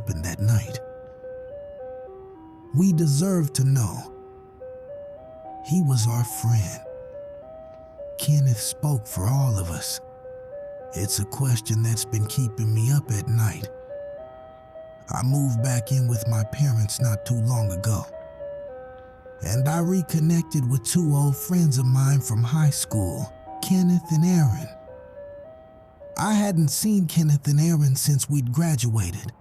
happened that night. We deserve to know. He was our friend. Kenneth spoke for all of us. It's a question that's been keeping me up at night. I moved back in with my parents not too long ago, and I reconnected with two old friends of mine from high school, Kenneth and Aaron. I hadn't seen Kenneth and Aaron since we'd graduated.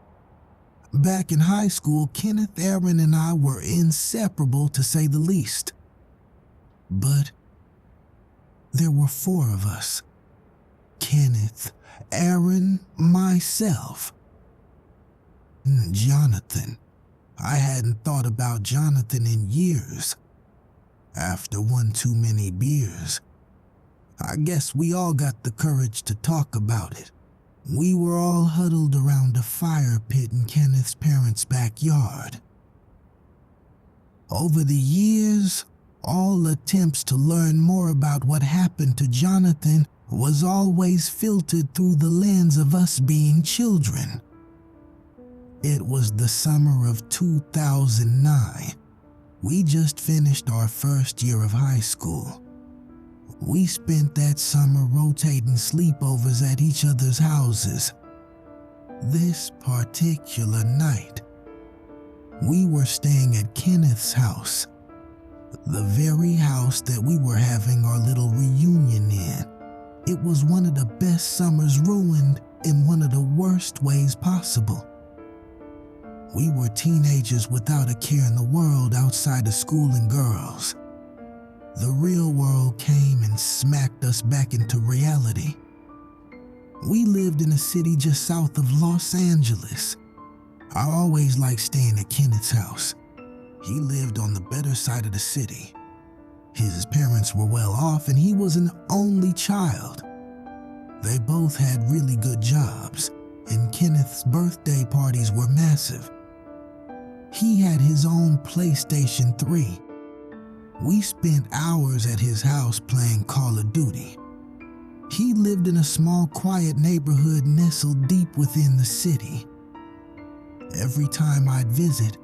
Back in high school, Kenneth, Aaron, and I were inseparable to say the least. But there were four of us: Kenneth, Aaron, myself, and Jonathan. I hadn't thought about Jonathan in years. After one too many beers, I guess we all got the courage to talk about it. We were all huddled around a fire pit in Kenneth's parents' backyard. Over the years, all attempts to learn more about what happened to Jonathan was always filtered through the lens of us being children. It was the summer of 2009. We just finished our first year of high school. We spent that summer rotating sleepovers at each other's houses. This particular night, we were staying at Kenneth's house, the very house that we were having our little reunion in. It was one of the best summers ruined in one of the worst ways possible. We were teenagers without a care in the world outside of school and girls. The real world came and smacked us back into reality. We lived in a city just south of Los Angeles. I always liked staying at Kenneth's house. He lived on the better side of the city. His parents were well off and he was an only child. They both had really good jobs, and Kenneth's birthday parties were massive. He had his own PlayStation 3. We spent hours at his house playing Call of Duty. He lived in a small, quiet neighborhood nestled deep within the city. Every time I'd visit,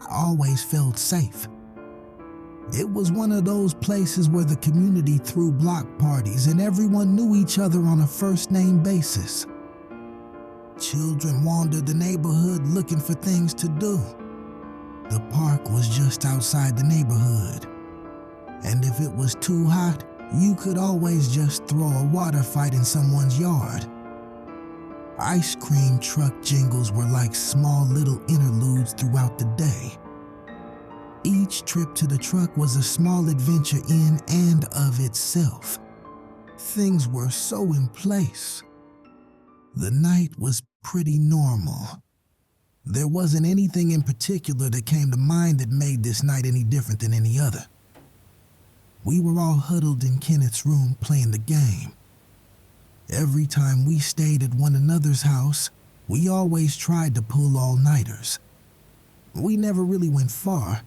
I always felt safe. It was one of those places where the community threw block parties and everyone knew each other on a first-name basis. Children wandered the neighborhood looking for things to do. The park was just outside the neighborhood, and if it was too hot, you could always just throw a water fight in someone's yard. Ice cream truck jingles were like small little interludes throughout the day. Each trip to the truck was a small adventure in and of itself. Things were so in place. The night was pretty normal. There wasn't anything in particular that came to mind that made this night any different than any other. We were all huddled in Kenneth's room playing the game. Every time we stayed at one another's house, we always tried to pull all-nighters. We never really went far.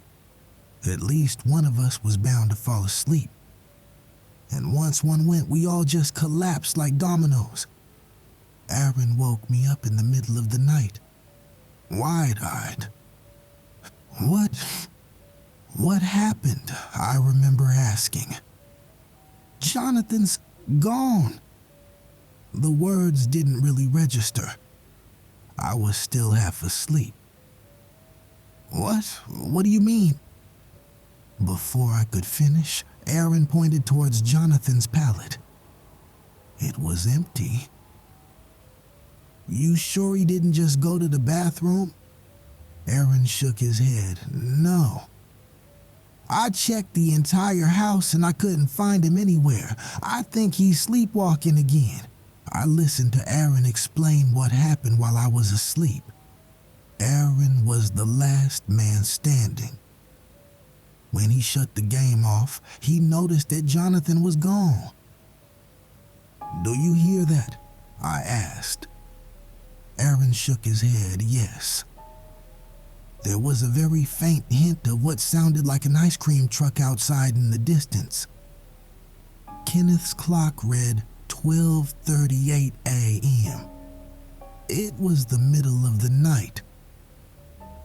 At least one of us was bound to fall asleep. And once one went, we all just collapsed like dominoes. Aaron woke me up in the middle of the night, wide-eyed. What happened? I remember asking. Jonathan's gone. The words didn't really register. I was still half asleep. What do you mean? Before I could finish, Aaron pointed towards Jonathan's pallet. It was empty. You sure he didn't just go to the bathroom? Aaron shook his head. No. I checked the entire house and I couldn't find him anywhere. I think he's sleepwalking again. I listened to Aaron explain what happened while I was asleep. Aaron was the last man standing. When he shut the game off, he noticed that Jonathan was gone. Do you hear that? I asked. Aaron shook his head, yes. There was a very faint hint of what sounded like an ice cream truck outside in the distance. Kenneth's clock read 12:38 a.m. It was the middle of the night,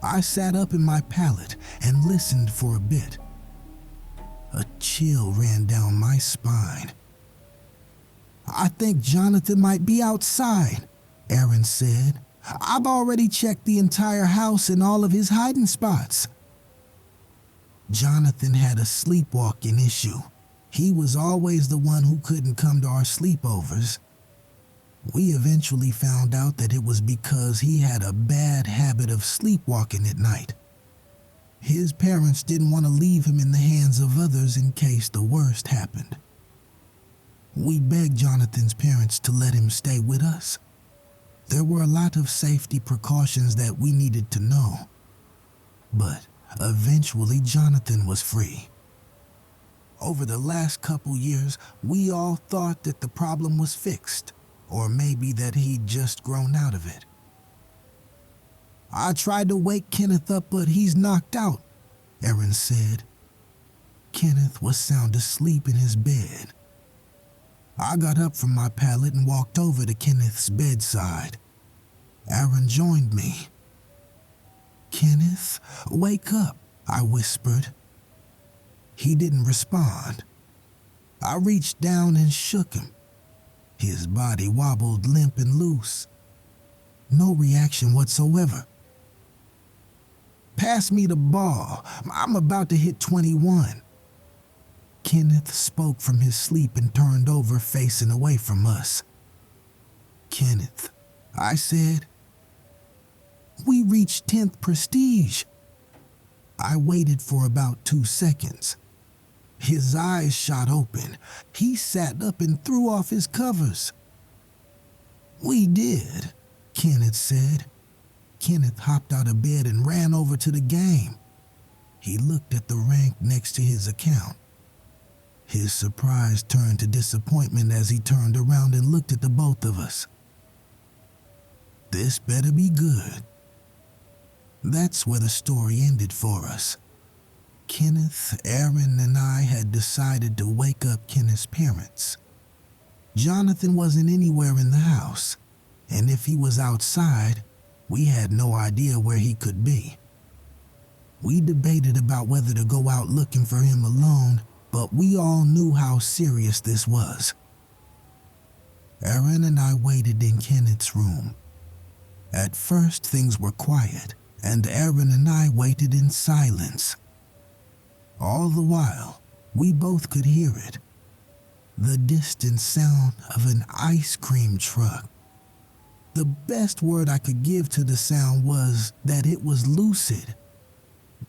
I sat up in my pallet and listened for a bit. A chill ran down my spine. "I think Jonathan might be outside," Aaron said. "I've already checked the entire house and all of his hiding spots." Jonathan had a sleepwalking issue. He was always the one who couldn't come to our sleepovers. We eventually found out that it was because he had a bad habit of sleepwalking at night. His parents didn't want to leave him in the hands of others in case the worst happened. We begged Jonathan's parents to let him stay with us. There were a lot of safety precautions that we needed to know. But eventually Jonathan was free. Over the last couple years, we all thought that the problem was fixed, or maybe that he'd just grown out of it. "I tried to wake Kenneth up, but he's knocked out," Aaron said. Kenneth was sound asleep in his bed. I got up from my pallet and walked over to Kenneth's bedside. Aaron joined me. "Kenneth, wake up," I whispered. He didn't respond. I reached down and shook him. His body wobbled limp and loose. No reaction whatsoever. "Pass me the ball. I'm about to hit 21. Kenneth spoke from his sleep and turned over, facing away from us. "Kenneth," I said. "We reached 10th prestige." I waited for about 2 seconds. His eyes shot open. He sat up and threw off his covers. "We did," Kenneth said. Kenneth hopped out of bed and ran over to the game. He looked at the rank next to his account. His surprise turned to disappointment as he turned around and looked at the both of us. "This better be good." That's where the story ended for us. Kenneth, Aaron, and I had decided to wake up Kenneth's parents. Jonathan wasn't anywhere in the house, and if he was outside, we had no idea where he could be. We debated about whether to go out looking for him alone, but we all knew how serious this was. Aaron and I waited in Kenneth's room. At first, things were quiet, and Aaron and I waited in silence. All the while, we both could hear it. The distant sound of an ice cream truck. The best word I could give to the sound was that it was lucid,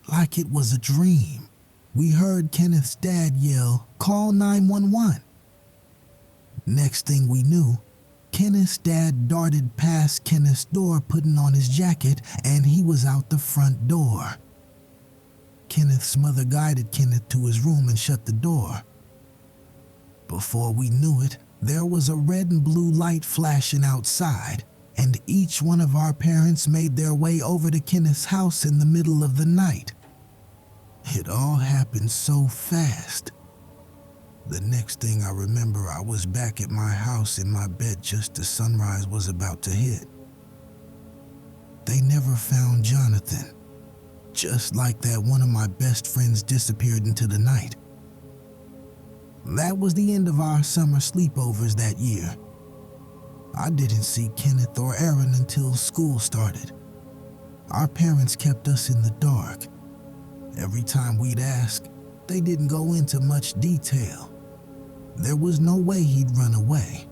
like it was a dream. We heard Kenneth's dad yell, "Call 911." Next thing we knew, Kenneth's dad darted past Kenneth's door putting on his jacket, and he was out the front door. Kenneth's mother guided Kenneth to his room and shut the door. Before we knew it, there was a red and blue light flashing outside, and each one of our parents made their way over to Kenneth's house in the middle of the night. It all happened so fast. The next thing I remember, I was back at my house in my bed just as sunrise was about to hit. They never found Jonathan. Just like that, one of my best friends disappeared into the night. That was the end of our summer sleepovers that year. I didn't see Kenneth or Aaron until school started. Our parents kept us in the dark. Every time we'd ask, they didn't go into much detail. There was no way he'd run away.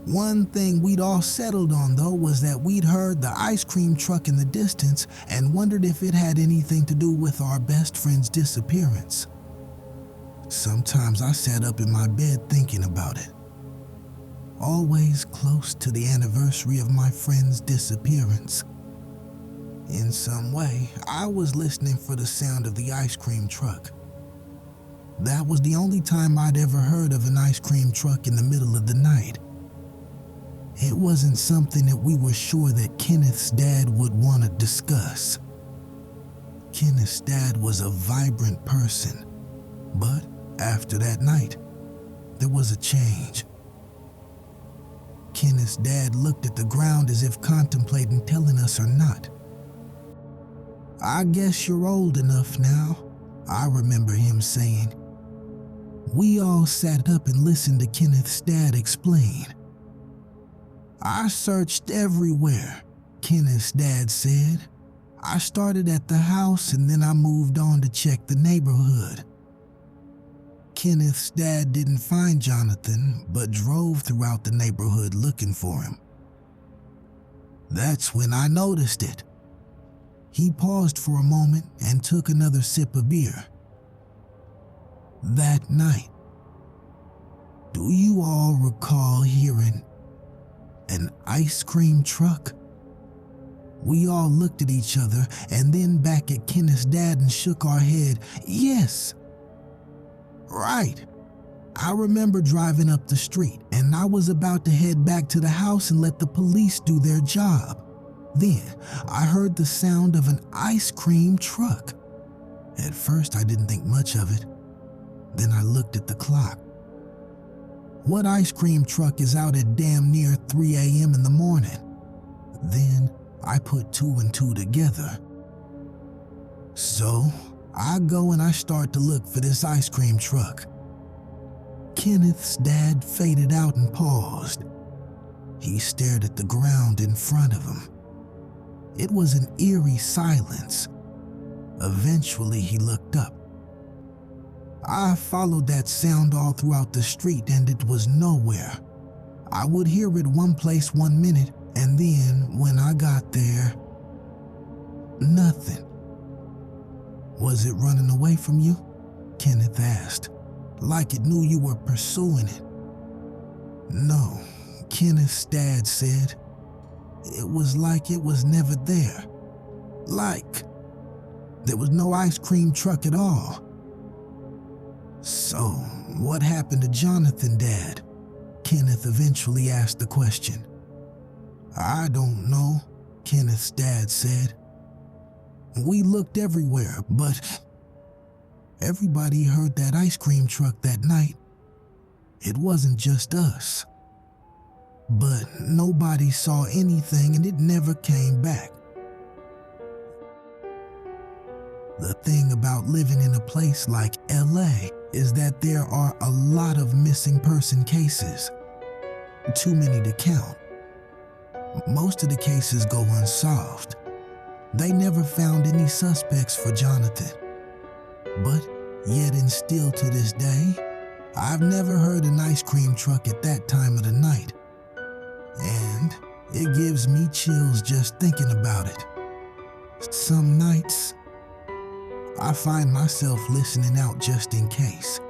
One thing we'd all settled on, though, was that we'd heard the ice cream truck in the distance and wondered if it had anything to do with our best friend's disappearance. Sometimes I sat up in my bed thinking about it. Always close to the anniversary of my friend's disappearance. In some way, I was listening for the sound of the ice cream truck. That was the only time I'd ever heard of an ice cream truck in the middle of the night. It wasn't something that we were sure that Kenneth's dad would want to discuss. Kenneth's dad was a vibrant person, but after that night, there was a change. Kenneth's dad looked at the ground as if contemplating telling us or not. "I guess you're old enough now," I remember him saying. We all sat up and listened to Kenneth's dad explain. "I searched everywhere," Kenneth's dad said. "I started at the house and then I moved on to check the neighborhood." Kenneth's dad didn't find Jonathan, but drove throughout the neighborhood looking for him. "That's when I noticed it." He paused for a moment and took another sip of beer. "That night, do you all recall hearing an ice cream truck?" We all looked at each other and then back at Kenneth's dad and shook our head. "Yes." "Right. I remember driving up the street and I was about to head back to the house and let the police do their job. Then I heard the sound of an ice cream truck. At first I didn't think much of it. Then I looked at the clock. What ice cream truck is out at damn near 3 a.m. in the morning? Then I put two and two together. So I go and I start to look for this ice cream truck." Kenneth's dad faded out and paused. He stared at the ground in front of him. It was an eerie silence. Eventually he looked up. "I followed that sound all throughout the street and it was nowhere. I would hear it one place 1 minute and then when I got there, nothing." "Was it running away from you?" Kenneth asked, "like it knew you were pursuing it." "No," Kenneth's dad said. "It was like it was never there. Like there was no ice cream truck at all." "So, what happened to Jonathan, Dad?" Kenneth eventually asked the question. "I don't know," Kenneth's dad said. "We looked everywhere, but everybody heard that ice cream truck that night. It wasn't just us. But nobody saw anything and it never came back." The thing about living in a place like LA is that there are a lot of missing person cases. Too many to count. Most of the cases go unsolved. They never found any suspects for Jonathan. But yet and still to this day, I've never heard an ice cream truck at that time of the night. And it gives me chills just thinking about it. Some nights, I find myself listening out just in case.